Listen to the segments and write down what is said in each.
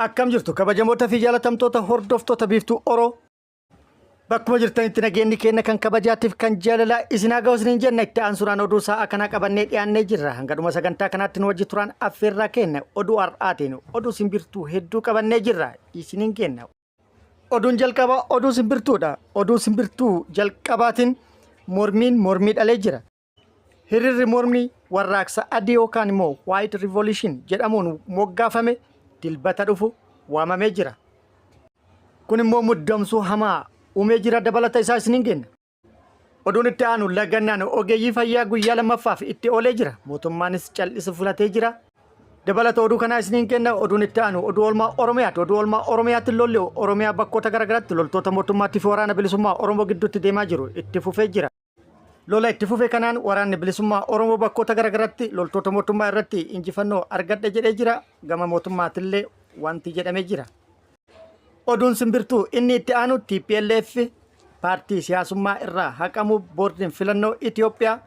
Akkam jirtu kabajamoota fi jaalatamtoota hordoftoota biiftuu Oroo bakkuma jirtanitti nageenyi keenya kan kabajaatiif kan jaalalaa isin haa ga'u isiniin jenna itti aansuudhaan oduu sa'a kana qabannee dhiyaannee jirra. Hanga dhuma sagantaa kanaatti nu wajji turaan affeerraa keenya oduu har'aatiin oduu simbirtuu hedduu qabannee jirra isiniin kenna. Oduun jalqabaa oduu simbirtuudha. Oduu simbirtuu jalqabaatiin mormii dhalee jira. Hiriirri mormii warraaqsa adii yookaan immoo White Revolution jedhamuun moggaafame dilbata dhufu waamamee jira. Kun immoo muddamsuu hamaa uumee jira dabalata isaa isiniin kenna. Oduun itti aanu lagannaan ogeeyyii fayyaa guyyaa lammaffaaf itti oolee jira. Mootummaanis cal'isa filatee jira. Dabalata oduu kanaa isiniin kenna. Oduun itti aanu oduu oolmaa Oromiyaati. Oduu oolmaa Oromiyaatti lolli Oromiyaa bakkoota garaagaraatti loltoota mootummaatti fi waraana bilisummaa Oromoo gidduutti deemaa jiru itti fufee jira. Lola itti fufe kanaan waraanni bilisummaa Oromoo bakkoota garaagaraatti loltoota mootummaa irratti injifannoo argadhe jedhee jira. Gama mootummaatillee wanti jedhamee jira. Oduun simbirtuu inni itti aanu TPLF paartii siyaasummaa irraa haqamu boordiin filannoo Itoophiyaa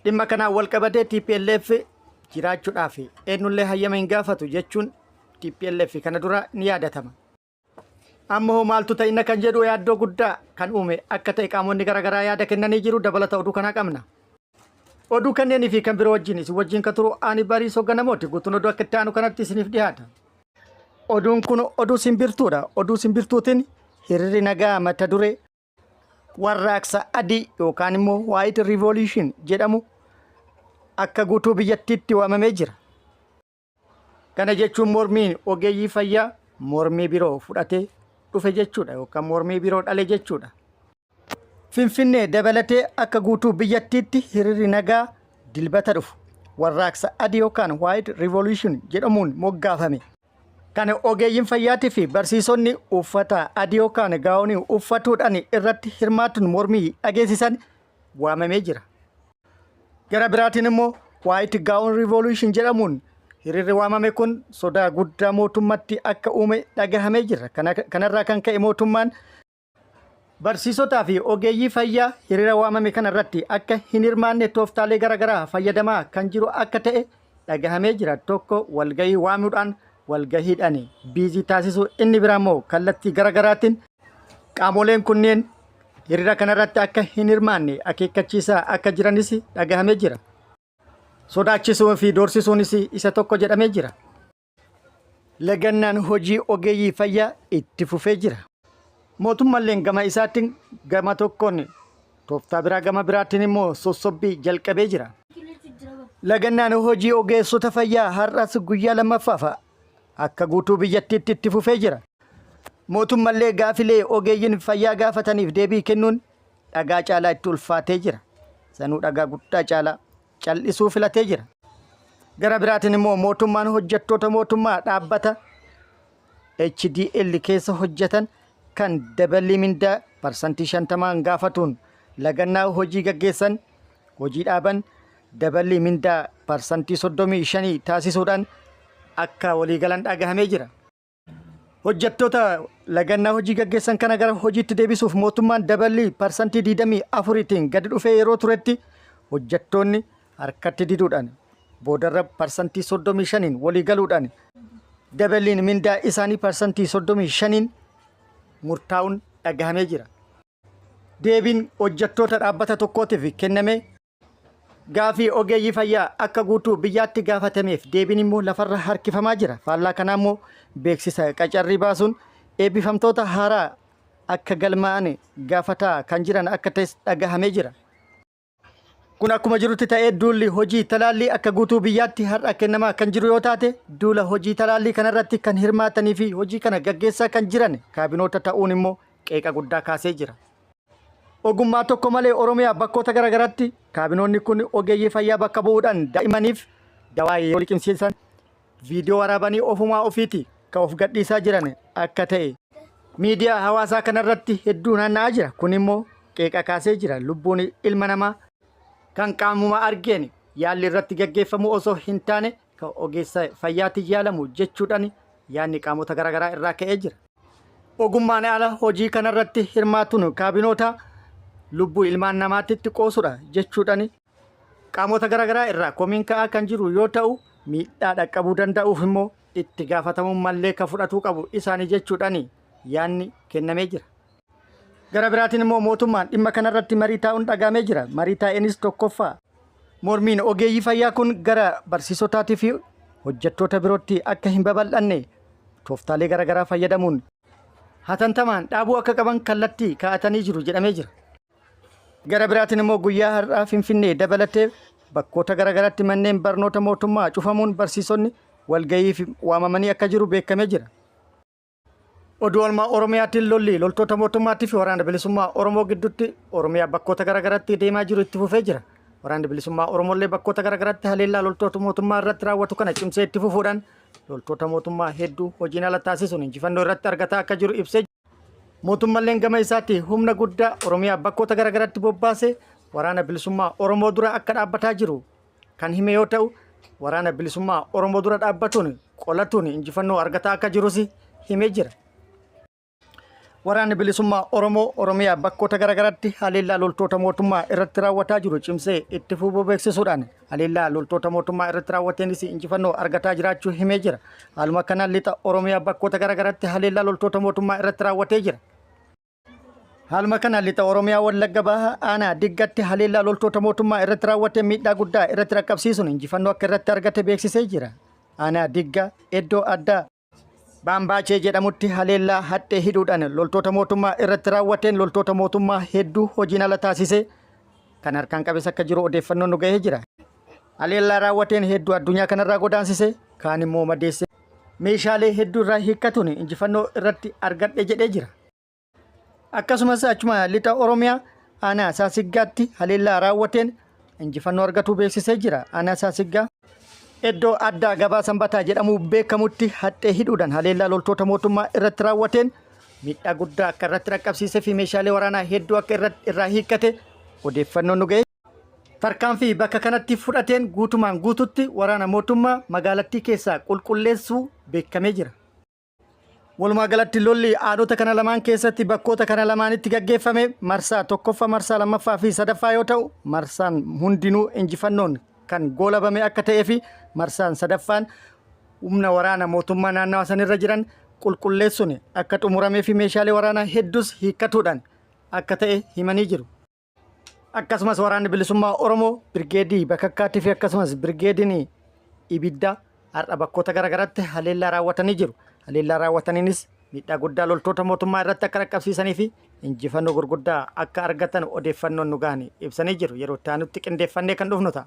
dhimma kanaan wal qabatee TPLF jiraachuudhaaf eenyullee hayyama hin gaafatu jechuun TPLF kana dura ni yaadatama. Amma hoo maaltu ta'inna kan jedhu yaaddoo guddaa kan uume akka ta'e qaamonni garaagaraa yaada kennanii jiru. Dabalata oduu kanaa qabna. Oduu kanneenii fi kan biroo wajjin isin wajjin kan turu ani barii sogganamooti guutuun oduu akka itti aanu kanatti isiniif dhiyaata. Oduun kun oduu simbirtuudha. Oduu simbirtuutiin hiriirri nagaa mata duree warraaqsa adii yookaan immoo White Revolution jedhamu akka guutuu biyyattiitti waamamee jira. Kana jechuun mormiin ogeeyyii fayyaa mormii biroo fudhatee dhufe jechuudha yookaan mormii biroo dhale jechuudha. Finfinnee dabalatee akka guutuu biyyattiitti hiriirri nagaa dilbata dhufu warraaqsa adii yookaan White Revolution jedhamuun moggaafame. Kana ogeeyyiin fayyaatii fi barsiisonni uffata adii yookaan gaa'onii uffatuudhaan irratti hirmaatuun mormii dhageessisan waamamee jira. Gara biraatiin immoo White Gown Revolution jedhamuun hiriirri waamame kun sodaa guddaa mootummaatti akka uume dhagahamee jira. Kanarraa kan ka'e mootummaan barsiisotaa fi ogeeyyii fayyaa hiriira waamame kanarratti akka hin hirmaanne tooftaalee garaagaraa fayyadamaa kan jiru akka ta'e dhagahamee jira. Tokko walgahii waamuudhaan walgahiidhaan biizii taasisuu, inni biraa immoo kallattii garaagaraatiin qaamoleen kunneen hiriira kanarratti akka hin hirmaanne akeekkachiisaa akka jiranis dhagahamee jira. Sodaachisuu fi doorsisuunis isa tokko jedhamee jira. Lagannaan hojii ogeeyyii fayyaa itti fufee jira. Mootummaan gama isaatiin gama tokkoon tooftaa biraa gama biraatiin immoo sossobbii jalqabee jira. Lagannaan hojii ogeessota fayyaa har'as guyyaa lammaffaaf akka guutuu biyyattiitti itti fufee jira. Mootummaan gaafilee ogeeyyiin fayyaa gaafataniif deebii kennuun dhagaa caalaa itti ulfaatee jira. Sanuu dhagaa guddaa caalaa cal'isuu filatee jira. Gara biraatiin immoo mootummaan hojjettoota mootummaa dhaabbata HDL keessa hojjetan kan dabalii mindaa parsantii 50 gaafatuun lagannaa hojii gaggeessan hojii dhaaban dabalii mindaa parsantii 35 taasisuudhaan akka waliigalan dhagahamee jira. Hojjettoota lagannaa hojii gaggeessan kana gara hojiitti deebisuuf mootummaan dabalii parsantii 24tiin gadi dhufee yeroo turetti hojjettoonni harkatti diduudhaan boodarra parsantii 35 waliigaluudhaan dabaliin mindaa isaanii parsantii 35 murtaa'uun dhagahamee jira. Deebiin hojjettoota dhaabbata tokkootiif kenname gaafii ogeeyyii fayyaa akka guutuu biyyaatti gaafatameef deebiin immoo lafarra harkifamaa jira. Faallaa kanaa immoo beeksisa qacarrii baasuun eebbifamtoota haaraa akka galmaa'an gaafataa kan jiran akka ta'es dhagahamee jira. Kun akkuma jirutti ta'ee duulli hojii talaallii akka guutuu biyyaatti har'a kennamaa kan jiru yoo taate duula hojii talaallii kanarratti kan hirmaatanii fi hojii kana gaggeessaa kan jiran kaabinoota ta'uun immoo qeeqa guddaa kaasee jira. Ogummaa tokko malee Oromiyaa bakkoota garaagaraatti kaabinoonni kun ogeeyyii fayyaa bakka bu'uudhaan daa'immaniif dawaa yoo liqimsiisan viidiyoo waraabanii ofumaa ofiiti kan of gadhiisaa jiran akka ta'e miidiyaa hawaasaa kanarratti hedduu naanna'aa jira. Kun immoo qeeqa kaasee jira. Lubbuun ilma namaa kan qaamuma argeen yaalli irratti gaggeeffamu osoo hin taane kan ogeessa fayyaatiin yaalamu jechuudhaan yaadni qaamota garaagaraa irraa ka'ee jira. Ogummaan ala hojii kanarratti hirmaatuun kaabinoota lubbuu ilmaan namaatitti qoosudha jechuudhaan qaamota garaagaraa irraa komiin ka'aa kan jiru yoo ta'u miidhaa dhaqqabuu danda'uuf immoo itti gaafatamummallee ka fudhatuu qabu isaanii jechuudhaani yaanni kennamee jira. Gara biraatiin immoo mootummaan dhimma kanarratti marii taa'uun dhagaamee jira. Marii taa'eenis tokkoffaa mormiin ogeeyyii fayyaa kun gara barsiisotaatii fi hojjettoota birootti akka hin babal'anne tooftaalee garaagaraa fayyadamuun hatantamaan dhaabuu akka qaban kallattii kaa'atanii jiru jedhamee jira. Gara biraatiin immoo guyyaa har'aa Finfinnee dabalatee bakkoota garaagaraatti manneen barnoota mootummaa cufamuun barsiisonni walga'iif waamamanii akka jiru beekamee jira. Oduu oolmaa Oromiyaatiin lolli loltoota mootummaatii fi waraana bilisummaa Oromoo gidduutti Oromiyaa bakkoota garaagaraatti deemaa jiru itti fufee jira. Waraanni bilisummaa Oromollee bakkoota garaagaraatti haleellaa loltoota mootummaa irratti raawwatu kana cimsee itti fufuudhaan loltoota mootummaa hedduu hojiin ala taasisuun injifannoo irratti argataa akka jiru ibsee jira. Mootummalleen gama isaatti humna guddaa Oromiyaa bakkoota garaagaraatti bobbaasee waraana bilisummaa Oromoo dura akka dhaabbataa jiru kan hime yoo ta'u, waraana bilisummaa Oromoo dura dhaabbatuun qolatuun injifannoo argataa akka jirus himee jira. Waraanni bilisummaa Oromoo Oromiyaa bakkoota garaagaraatti haleellaa loltoota mootummaa irratti raawwataa jiru cimsee itti fufuu beeksisuudhaan haleellaa loltoota mootummaa irratti raawwateenis injifannoo argataa jiraachuu himee jira. Haaluma kanaan lixa Oromiyaa bakkoota garaagaraatti haleellaa loltoota mootummaa irratti raawwatee jira. Haaluma kanaan lixa Oromiyaa Wallagga Bahaa aanaa Diggatti haleellaa loltoota mootummaa irratti raawwatee miidhaa guddaa irratti rakkabsiisuun injifannoo akka irratti argate beeksisee jira. Aanaa Digga iddoo addaa Baambaachee jedhamutti haleellaa hadhee hidhuudhaan loltoota mootummaa irratti raawwateen loltoota mootummaa hedduu hojiin ala taasisee kan harkaan qabeessa akka jiru odeeffannoon nu gahee jira. Haleellaa raawwateen hedduu addunyaa kanarraa godaansisee kaan immoo madeesse meeshaalee hedduu irraa hiikkatuun injifannoo irratti argadhe jedhee jira. Akkasumas achuma lixa Oromiyaa aanaa Saasiggaatti haleellaa raawwateen injifannoo argatuu beeksisee jira. Aanaa Saasiggaa iddoo addaa gabaa Sanbataa jedhamu beekamutti hadhee hidhuudhaan haleellaa loltoota mootummaa irratti raawwateen miidhaa guddaa akka irratti rakkabsiisee fi meeshaalee waraanaa hedduu akka irraa hiikkate odeeffannoon nu ga'e. Tarkaanfii bakka kanatti fudhateen guutumaan guututti waraana mootummaa magaalattii keessaa qulqulleessuu beekamee jira. Walumaa galatti lolli aanota kana lamaan keessatti bakkoota kana lamaanitti gaggeeffame marsaa tokkoffaa, marsaa lammaffaa fi sadaffaa yoo ta'u, marsaan hundinuu injifannoon kan goolabame akka ta'ee fi marsaan sadaffaan humna waraana mootummaa naannawa sanirra jiran qulqulleessuun akka xumuramee fi meeshaalee waraanaa hedduus hiikkatuudhaan akka ta'e himanii jiru. Akkasumas waraanni bilisummaa Oromoo birgeedii Bakakkaatii fi akkasumas birgeediin Ibiddaa har'a bakkoota garaagaraatti haleellaa raawwatanii jiru. Haleellaa raawwataniinis miidhaa guddaa loltoota mootummaa irratti akka rakkabsiisanii fi injifannoo gurguddaa akka argatan odeeffannoon nu gahanii ibsanii jiru. Yeroo itti aanutti qindeeffannee kan dhufnu ta'a.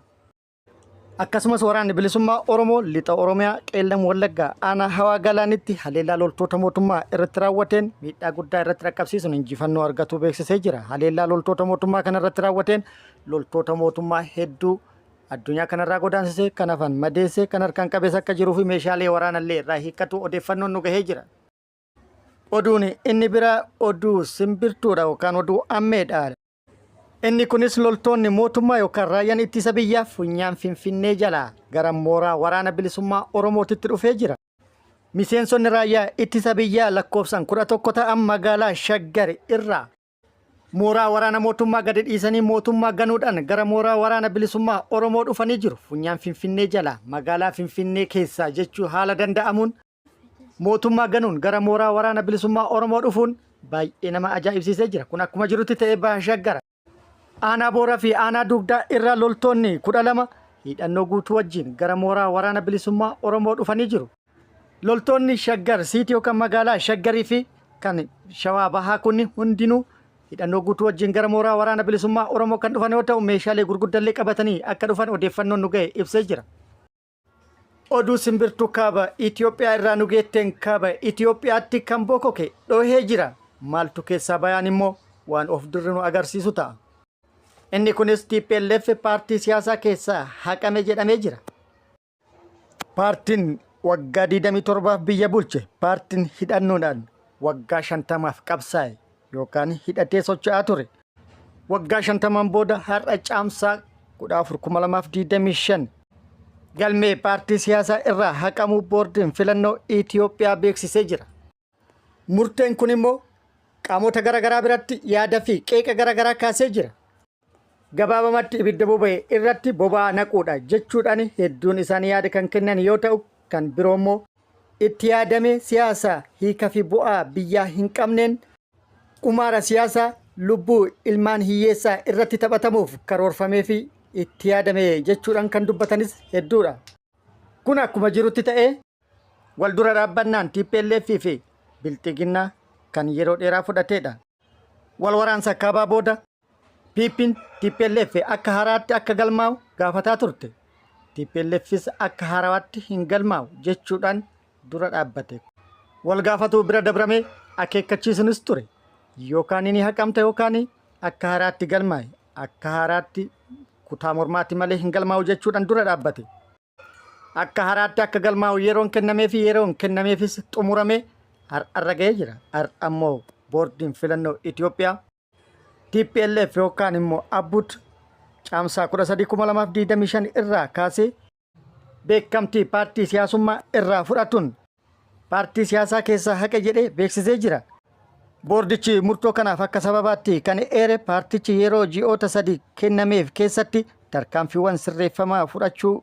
Akkasumas waraanni bilisummaa Oromoo lixa Oromiyaa Qeellam Wallaggaa aanaa Hawaa Galaanitti haleellaa loltoota mootummaa irratti raawwateen miidhaa guddaa irratti rakkabsiisuun injifannoo argatuu beeksisee jira. Haleellaa loltoota mootummaa kana irratti raawwateen loltoota mootummaa hedduu addunyaa kanarraa godaansisee kan hafan madeessee kan harkaan qabeessa akka jiruu fi meeshaalee waraanallee irraa hiikkatu odeeffannoon nu gahee jira. Oduun inni biraa oduu simbirtuudha yookaan oduu ammeedha. Inni kunis loltoonni mootummaa yookaan raayyaan ittisa biyyaa funyaan Finfinnee jalaa gara mooraa waraana bilisummaa Oromootitti dhufee jira. Miseensonni raayyaa ittisa biyyaa lakkoofsaan 11 ta'an magaalaa Shaggar irraa mooraa waraana mootummaa gadi dhiisanii mootummaa ganuudhaan gara mooraa waraana bilisummaa Oromoo dhufanii jiru. Funyaan Finfinnee jalaa magaalaa Finfinnee keessaa jechuu haala danda'amuun mootummaa ganuun gara mooraa waraana bilisummaa Oromoo dhufuun baay'ee nama ajaa'ibsiisee jira. Kun akkuma jirutti ta'ee baha Shaggar. Aanaa Booraa fi aanaa Dugdaa irraa loltoonni 12 hidhannoo guutuu wajjin gara mooraa waraana bilisummaa Oromoo dhufanii jiru. Loltoonni Shaggar Siitii yookaan magaalaa Shaggarii fi kan Shawaa Bahaa kun hundinuu hidhannoo guutuu wajjin gara mooraa waraana bilisummaa Oromoo kan dhufan yoo ta'u, meeshaalee gurguddaallee qabatanii akka dhufan odeeffannoon nu ga'e ibsee jira. Oduu simbirtuu kaaba Itoophiyaa irraa nu geetteen kaaba Itoophiyaatti kan bokoke dhohee jira. Maaltu keessaa bayaan immoo waan of durri nu agarsiisu ta'a. Inni kunis TPLF paartii siyaasaa keessaa haqame jedhamee jira. Paartiin waggaa 27 biyya bulche, paartiin hidhannoodhaan waggaa 50 qabsaa'e yookaan hidhatee socho'aa ture. Waggaa 50 booda har'a caamsaa 14/2025 galmee paartii siyaasaa irraa haqamuu boordiin filannoo Itoophiyaa beeksisee jira. Murteen kun immoo qaamota garaagaraa biratti yaada fi qeeqa garaagaraa kaasee jira. Gabaabamatti ibidda boba'e irratti boba'aa naquudha jechuudhaan hedduun isaanii yaada kan kennan yoo ta'u, kan biroo immoo itti yaadamee siyaasa hiika fi bu'aa biyyaa hin qabneen qumaara siyaasaa lubbuu ilmaan hiyyeessaa irratti taphatamuuf karoorfamee fi itti yaadame jechuudhaan kan dubbatanis hedduudha. Kun akkuma jirutti ta'ee wal dura dhaabbannaan TPLF fi Bilxiginnaa kan yeroo dheeraa fudhateedha. Wal waraansa kaabaa booda PP'n TPLF akka haaraatti akka galmaa'u gaafataa turte. TPLFis akka haaraatti hin galmaa'u jechuudhaan dura dhaabbate. Wal gaafatuu bira dabramee akeekkachiisunis ture. Yookaan inni haqamta yookaan akka haaraatti galmaa'e akka haaraatti kutaa mormaatti malee hin galmaa'u jechuudhaan dura dhaabbate. Akka haaraatti akka galmaa'u yeroon kennamee fi yeroon kennameefis xumuramee har'a ga'ee jira. Har'a immoo boordiin filannoo Itoophiyaa TPLF yookaan immoo Abbut caamsaa 13/2025 irraa kaasee beekamtii paartii siyaasummaa irraa fudhatuun paartii siyaasaa keessaa haqa jedhee beeksisee jira. Boordichi murtoo kanaaf akka sababaatti kan eere paartichi yeroo ji'oota 3 kennameef keessatti tarkaanfiiwwan sirreeffamaa fudhachuu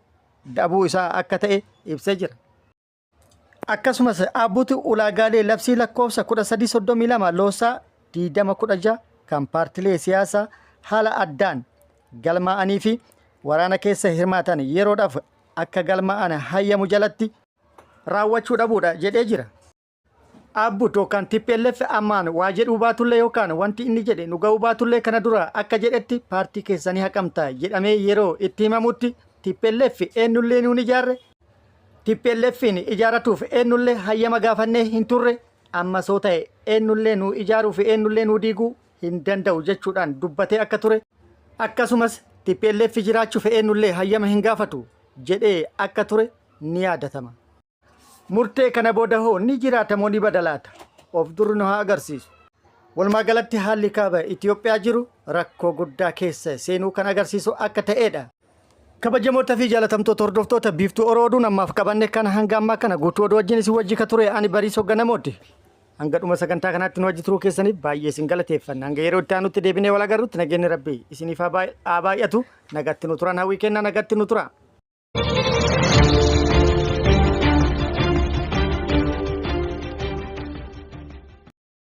dhabuu isaa akka ta'e ibsee jira. Akkasumas Abbuti ulaagaalee labsii lakkoofsa 1332 loosaa 2016 kan paartilee siyaasaa haala addaan galmaa'anii fi waraana keessa hirmaatan yeroodhaaf akka galmaa'an hayyamu jalatti raawwachuu dhabuudha jedhee jira. Abbut yookaan TPLF ammaan waa jedhuu baatullee yookaan wanti inni jedhe nu ga'uu baatullee kana dura akka jedhetti paartii keessanii haqamta jedhamee yeroo itti himamutti TPLF eenyullee nuun ijaarre TPLFin ijaaratuuf eenyullee hayyama gaafannee hin turre amma soo ta'e eenyullee nu ijaaruuf eenyullee nu diiguu hin danda'u jechuudhaan dubbatee akka ture. Akkasumas TPLF jiraachuuf eenyullee hayyama hin gaafatu jedhee akka ture ni yaadatama. Murtee kana booda hoo ni jiraata moo ni badalaata? Of dur nu haa agarsiisu. Walumaa galatti haalli kaaba Itoophiyaa jiru rakkoo guddaa keessa seenuu kan agarsiisu akka ta'edha. Kabajamoota fi jaalatamtoota hordoftoota biiftuu Orooduu ammaaf qabanne kana hanga ammaa kana guutuu oduu wajjin isin wajji ka ture ani Bariisoo Ganamooti. Hanga dhuma sagantaa kanaatti nu wajji turuu keessaniif baay'ee isin galateeffanna. Hanga yeroo itti aanutti deebinee wal agarrutti nageenyi Rabbii isiniif haa baay'atu. Nagatti nu turan hawwii kenna nagatti nu tura.